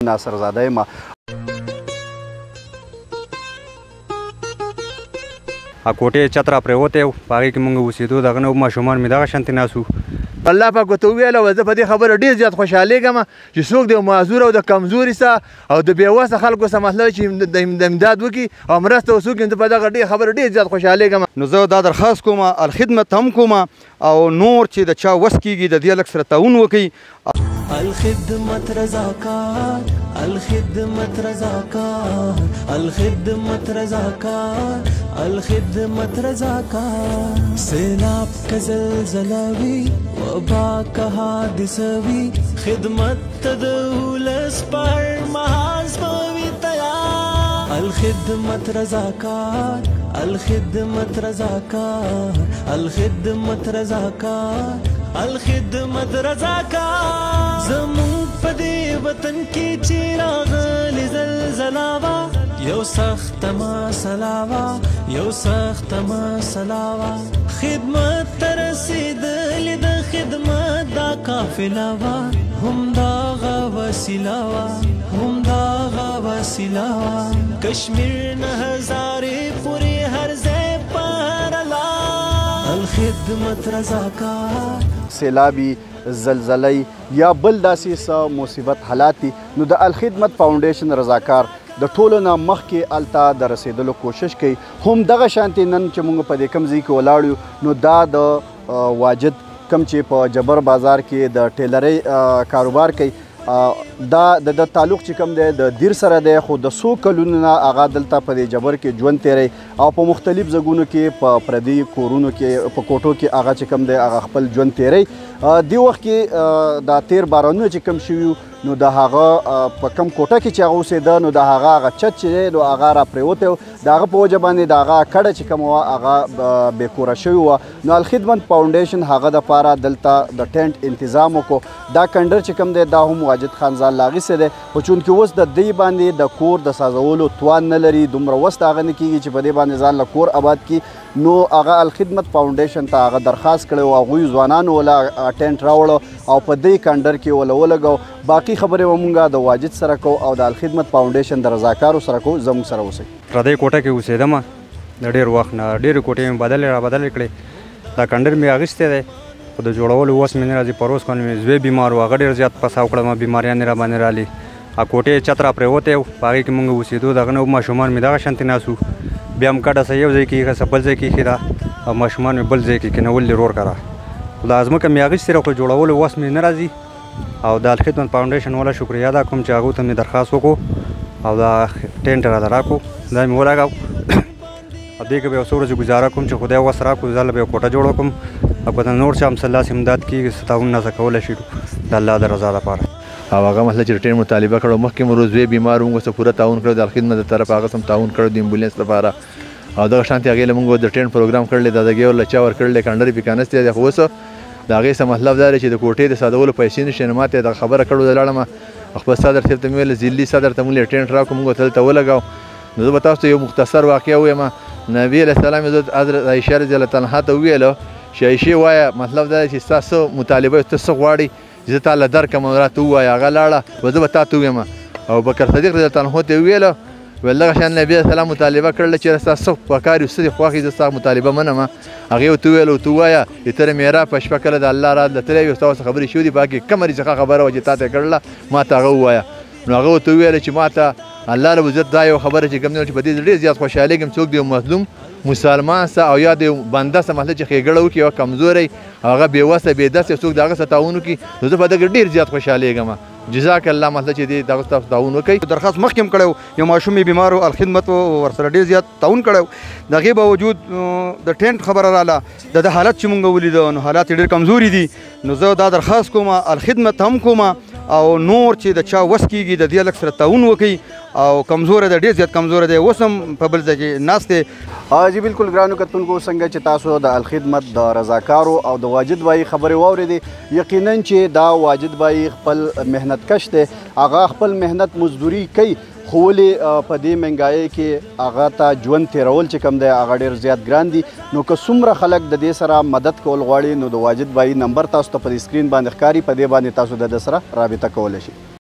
ناصرزاده یم. کوټې چت را پرېوتی و په هغې کې مونږ اوسېدو دغه نه ماشومان مې دغه شانتې ناست وو. الله پاک ورته وویله زه په دې خبره ډېر زیات خوشحالېږم چې څوک د معذور او د کمزوري څخه او د بېوسه خلکو څخه مطلب چې د امداد وکړي او مرسته وکړي زه په دغه خبره ډېر زیات خوشحالېږم. نو زه دا درخواست کوم الخدمت هم کوم او نور چې د چا وس کېږي د دې هلک سره تعاون وکړي. الخدمت رضاکار الخدمت رضاکار الخدمت رضاکار الخدمت رضاکار سیلاب کا زلزلوی وبا کا حادثوی خدمت تدولس پر محاذ پوی تیار الخدمت رضاکار الخدمت رضاکار الخدمت رضاکار الخدمت رضاکار زمون پدې وطن کې چې راغلې زلزله وا یو سخت مسله وا یو سخت مسله وا خدمت ته رسېدلې د خدمت دا قافله وا همدغه وسیله وا همدغه وسیله وا کشمیر نه هزارې پورې هر ځای پر لار الخدمت رضاکار سیلابي زلزلې یا بل داسې څه مصیبت حالات دي نو د الخدمت فاونډیشن رضاکار د ټولو نه مخکې هلته د رسېدلو کوشش کوي. هم دغه شانتې نن چې موږ په دې کوم ځای کې ولاړ یو نو دا د واجد کوم چې په جبر بازار کې د ټیلرۍ کاروبار کوي دا د تعلق چې کوم دی د دیر سره دی خو د څو کلونو نه هغه دلته په دې جبر کې ژوند تیری او په مختلف ځایونو کې په پردي کورونو کې په کوټو کې هغه چې کوم دی هغه خپل ژوند تیری. دې وخت کې دا تیر بارانونه چې کوم شوي نو د هغه په کوم کوټه کې چې هغه اوسېده نو د هغه چت چې دی نو هغه را پرېوتی و د هغه په وجه باندې د هغه کډه چې کومه وه هغه بېکوره شوې وه. نو الخدمت فاونډیشن هغه دپاره دلته د ټینټ انتظام وکړو. دا کنډر چې کوم دی دا هم واجد خان ځان له اخیستی دی خو چونکې اوس د دې باندې د کور د سازولو توان نه لري دومره وس د هغه نه کېږي چې په دې باندې ځان له کور آباد کړي نو هغه الخدمت فاونډیشن ته هغه درخواست کړی و هغوی ځوانانو وله ټینټ راوړو او په دې کنډر کې وله ولګو. باقي خبرې به مونږ د واجد سره کوو او د الخدمت فاونډیشن د رضاکارو سره کوو. زموږ سره اوسئ. پردۍ کوټه کې اوسېدم د ډېر وخت نه ډېرې کوټې مې بدلې کړې دا کنډر مې اخیستی دی خو د جوړولو وس مې نه راځي. پروس کال مې زوی بیمار و هغه ډېر زیات پساو کړم بیماریان را باندې رالي. کوټې چت را پرېوتی و په هغې کې مونږ اوسېدو دغه نه ماشومان مې دغه شانتې ناست وو بیا هم کډه څه یو ځای کې ایښه څه بل ځای کې ایښې ده او ماشومان مې بل ځای کې کېنول دي رور کره دا ځمکه مې اخیستې ده خو جوړولو وس مې نه راځي او د الخدمت فاونډیشن والا شکریه ادا کوم چې هغو ته مې درخواست وکړو او دا ټینټ راته راکړو دا مې ولګاو او دې کې به یو څو ورځې ګزاره کوم چې خدای وس راکړو زه له به یو کوټه جوړه کړم او که نور چا هم څه لاس امداد کېږي څه تعاون ناسه کولی شي د الله د رضا لپاره. او هغه مسله چې ټرین مطالبه کړو مخکې مو روزوی بیمار موږ څه پوره تعاون کړو د الخدمت د طرف هغه سم تعاون کړو د امبولانس لپاره او دغه شانتې هغې له موږ د ټرین پروګرام کړلی د دګې ورله چا ورکړلی کنډرې پې کانستی دی خو اوس د هغې څه مطلب دا دی چې د کوټې د سادولو پیسې نشته نو ما ته دغه خبره کړو زه لاړم خپل صدر صاحب ته مې ویل ضلعي صدر ته مونږ ټرین راکړو موږ ورته دلته ولګاو. نو زه به تاسو ته یو مختصر واقعه ووایم. نبي علیه السلام یې حضرت عایشه رضی الله تعالی عنها ته وویلو چې عایشې وایه مطلب دا دی چې ستا څه مطالبه ته څه غواړې چې زه تا له درکړم راته ووایه هغه لاړه به زه به تا ته ووایم. او بکر صدیق رضی الله عنه ته یې وویلو ویل دغه شان نبي علیه السلام مطالبه کړله چې ستا څه پکار وي څه دې خوښ وي زه ستا مطالبه منم. هغې ورته وویل ورته ووایه چې ته د معراج په شپه کله د الله رات له تللی وي ستا ورسره خبرې شوي دي په هغې کې کومه رزقه خبره وه چې تا ته یې کړله ما ته هغه ووایه. نو هغه ورته وویله چې ما ته الله رب عزت دا یو خبره چې کوم دی چې په دې ډېر زیات خوشحالېږم څوک د یو مظلوم مسلمان څه او یا د یو بنده څه مطلب چې ښېګړه وکړي یوه کمزوری هغه بېوسه بېدسه څوک د هغه څه تعاون وکړي نو زه په دغه ډېر زیات خوشحالېږم. جزاک الله مطلب چې دې دغه تاسو تعاون وکړئ. درخواست مخکې هم کړی یو ماشوم یې بیمار و الخدمت ورسره ډېر زیات تعاون کړی د هغې باوجود د ټینټ خبره راله د ده حالت چې مونږ ولیده نو حالات یې ډېر کمزوري دي. نو زه دا درخواست کوم الخدمت هم کوم او نور چې د چا وس کېږي د دې هلک سره تعاون وکړي او کمزوری دی ډېر زیات کمزوری دی اوس هم په بل ځای کې ناست دی. جی بالکل ګرانو کتونکو څنګه چې تاسو د الخدمت د رضاکارو او د واجد بای خبرې واورېدې یقینا چې دا واجد بای خپل محنت کش دی هغه خپل محنت مزدوري کوي خو ولې په دې مهنګایۍ کې هغه ته ژوند تېرول چې کوم دی هغه ډېر زیات ګران دي. نو که څومره خلک د دې سره مدد کول غواړي نو د واجد بای نمبر تاسو ته په سکرین باندې ښکاري په دې باندې تاسو د ده سره رابطه کولی شئ.